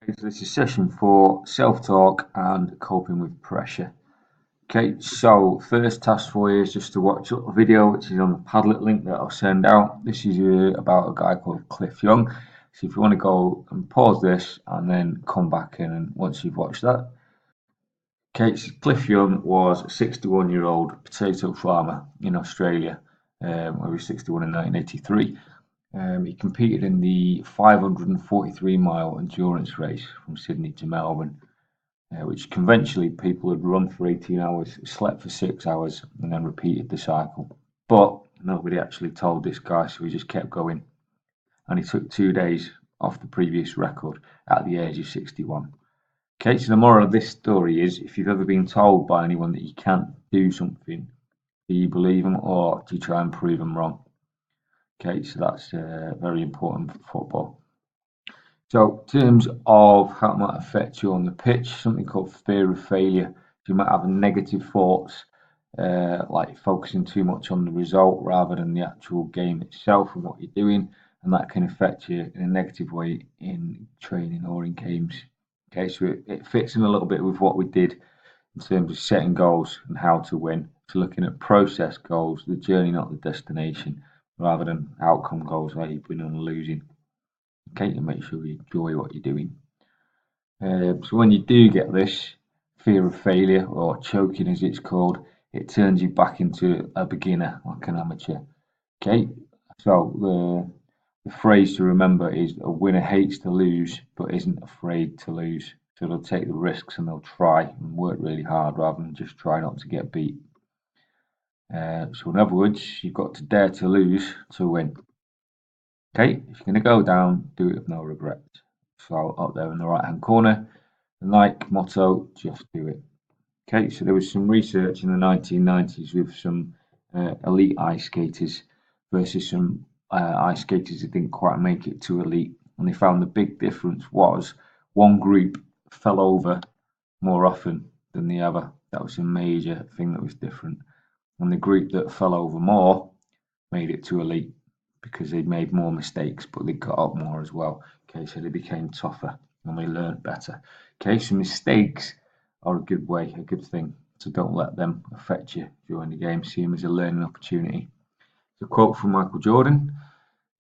Okay, so this is session 4, self-talk and coping with pressure. Okay, so first task for you is just to watch up the video, which is on the Padlet link that I'll send out. This is about a guy called Cliff Young. So if you want to go and pause this and then come back in and once you've watched that. Okay, so Cliff Young was a 61-year-old potato farmer in Australia, where he was 61 in 1983. He competed in the 543-mile endurance race from Sydney to Melbourne, which conventionally people had run for 18 hours, slept for 6 hours, and then repeated the cycle. But nobody actually told this guy, so he just kept going. And he took 2 days off the previous record at the age of 61. Okay, so the moral of this story is if you've ever been told by anyone that you can't do something, do you believe them or do you try and prove them wrong? Okay, so that's very important for football. So, in terms of how it might affect you on the pitch, something called fear of failure. You might have negative thoughts, like focusing too much on the result rather than the actual game itself and what you're doing, and that can affect you in a negative way in training or in games. Okay, so it fits in a little bit with what we did in terms of setting goals and how to win. So, looking at process goals, the journey, not the destination, rather than outcome goals like you've been on losing. Okay, to make sure you enjoy what you're doing. So when you do get this fear of failure or choking as it's called, it turns you back into a beginner, like an amateur. Okay, so the phrase to remember is a winner hates to lose but isn't afraid to lose. So they'll take the risks and they'll try and work really hard rather than just try not to get beat. So in other words, you've got to dare to lose to win. Okay, if you're going to go down, do it with no regret. So up there in the right hand corner, the Nike motto, just do it. Okay, so there was some research in the 1990s with some elite ice skaters versus some ice skaters that didn't quite make it to elite. And they found the big difference was one group fell over more often than the other. That was a major thing that was different. And the group that fell over more made it to elite because they made more mistakes, but they got up more as well. Okay, so they became tougher and they learned better. Okay, so mistakes are a good way, a good thing. So don't let them affect you during the game. See them as a learning opportunity. It's a quote from Michael Jordan.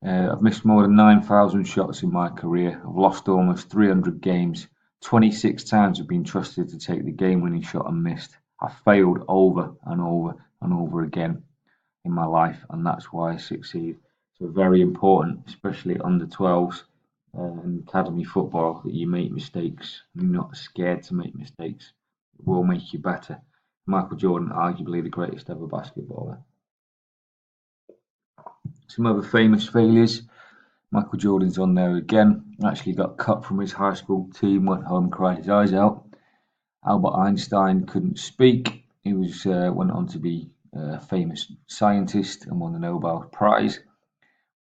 I've missed more than 9,000 shots in my career. I've lost almost 300 games. 26 times I've been trusted to take the game-winning shot and missed. I've failed over and over and over again in my life, and that's why I succeed. So very important, especially under 12s and academy football, that you make mistakes. You're not scared to make mistakes. It will make you better. Michael Jordan, arguably the greatest ever basketballer. Some other famous failures. Michael Jordan's on there again. Actually got cut from his high school team, went home, cried his eyes out. Albert Einstein couldn't speak. He went on to be a famous scientist and won the Nobel Prize.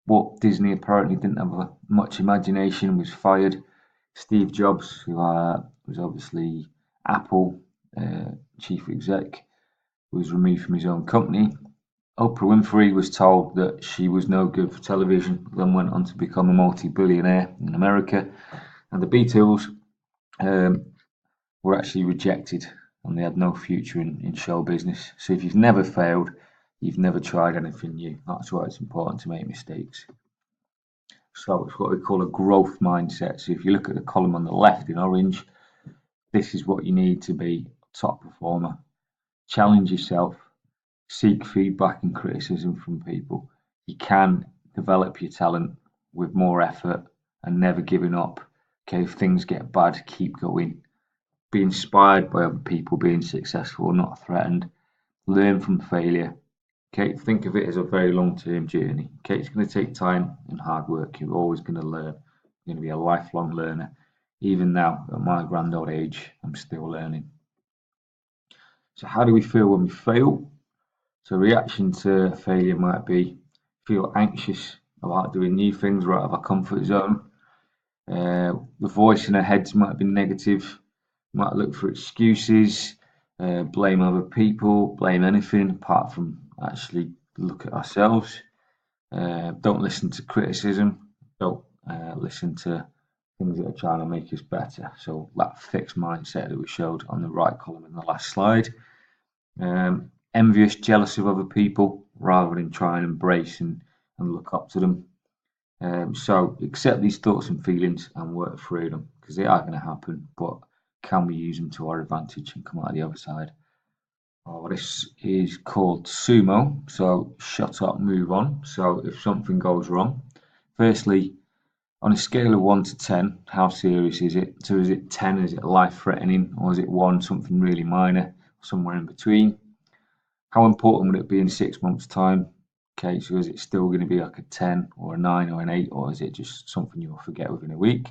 Walt Disney apparently didn't have much imagination, was fired. Steve Jobs, who was obviously Apple chief exec, was removed from his own company. Oprah Winfrey was told that she was no good for television, then went on to become a multi-billionaire in America. And the Beatles were actually rejected and they had no future in show business. So if you've never failed, you've never tried anything new. That's why it's important to make mistakes. So it's what we call a growth mindset. So if you look at the column on the left in orange, this is what you need to be a top performer. Challenge yourself, seek feedback and criticism from people. You can develop your talent with more effort and never giving up. Okay, if things get bad, keep going. Be inspired by other people being successful, not threatened. Learn from failure. Okay, think of it as a very long-term journey. Okay, it's going to take time and hard work. You're always going to learn. You're going to be a lifelong learner. Even now, at my grand old age, I'm still learning. So how do we feel when we fail? So reaction to failure might be feel anxious about doing new things right out of our comfort zone. The voice in our heads might be negative. Might look for excuses, blame other people, blame anything apart from actually look at ourselves. Don't listen to criticism. Don't listen to things that are trying to make us better. So that fixed mindset that we showed on the right column in the last slide. Envious, jealous of other people rather than try and embrace and look up to them. So accept these thoughts and feelings and work through them because they are going to happen, but can we use them to our advantage and come out the other side? Oh, this is called sumo. So shut up, move on. So if something goes wrong, firstly, on a scale of 1 to 10, how serious is it? So is it 10, is it life-threatening, or is it 1, something really minor, somewhere in between? How important would it be in 6 months' time? Okay, so is it still going to be like a 10 or a 9 or an 8, or is it just something you'll forget within a week?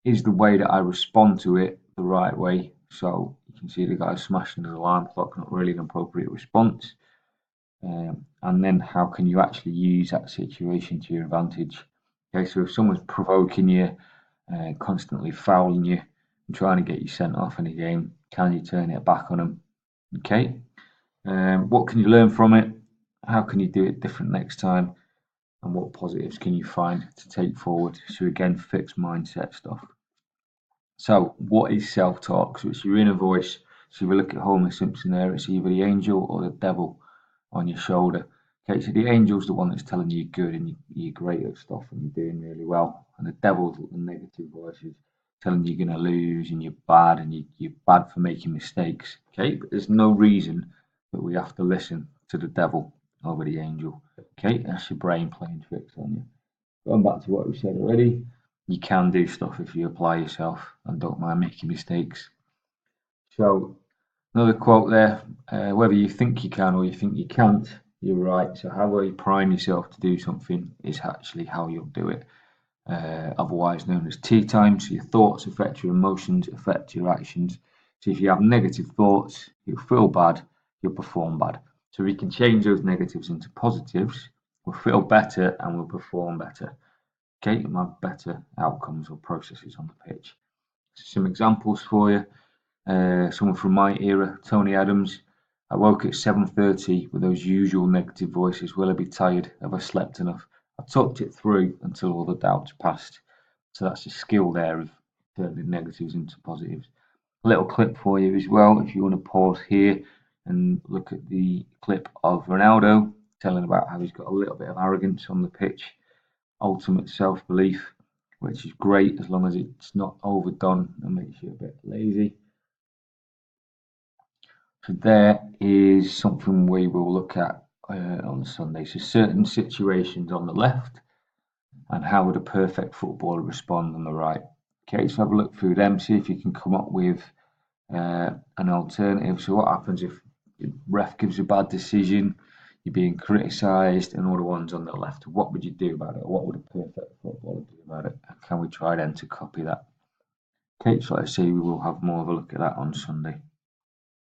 Is the way that I respond to it the right way? So you can see the guy smashing his alarm clock, not really an appropriate response. And then how can you actually use that situation to your advantage? Okay, so if someone's provoking you, constantly fouling you, and trying to get you sent off in a game, can you turn it back on them? Okay, what can you learn from it? How can you do it different next time? And what positives can you find to take forward? So again, fixed mindset stuff. So what is self-talk? So it's your inner voice. So if you look at Homer Simpson there, it's either the angel or the devil on your shoulder. Okay, so the angel's the one that's telling you you're good and you're great at stuff and you're doing really well. And the devil's the negative voice is telling you you're going to lose and you're bad and you're bad for making mistakes. Okay, but there's no reason that we have to listen to the devil over the angel. Okay, that's your brain playing tricks on you. Going back to what we said already, you can do stuff if you apply yourself and don't mind making mistakes. So another quote there, whether you think you can or you think you can't, you're right. So how well you prime yourself to do something is actually how you'll do it. Otherwise known as tea time. So your thoughts affect your emotions, affect your actions. So if you have negative thoughts, you'll feel bad, you'll perform bad. So we can change those negatives into positives, we'll feel better and we'll perform better. Okay, and have better outcomes or processes on the pitch. Some examples for you. Someone from my era, Tony Adams. I woke at 7:30 with those usual negative voices. Will I be tired? Have I slept enough? I talked it through until all the doubts passed. So that's a skill there of turning negatives into positives. A little clip for you as well, if you want to pause here and look at the clip of Ronaldo telling about how he's got a little bit of arrogance on the pitch, ultimate self-belief, which is great as long as it's not overdone and makes you a bit lazy. So there is something we will look at on Sunday. So certain situations on the left and how would a perfect footballer respond on the right. Okay, so have a look through them, see if you can come up with an alternative. So what happens if the ref gives a bad decision, you're being criticised, and all the ones on the left? What would you do about it? What would a perfect footballer do about it? And can we try then to copy that? Okay, so let's say we will have more of a look at that on Sunday.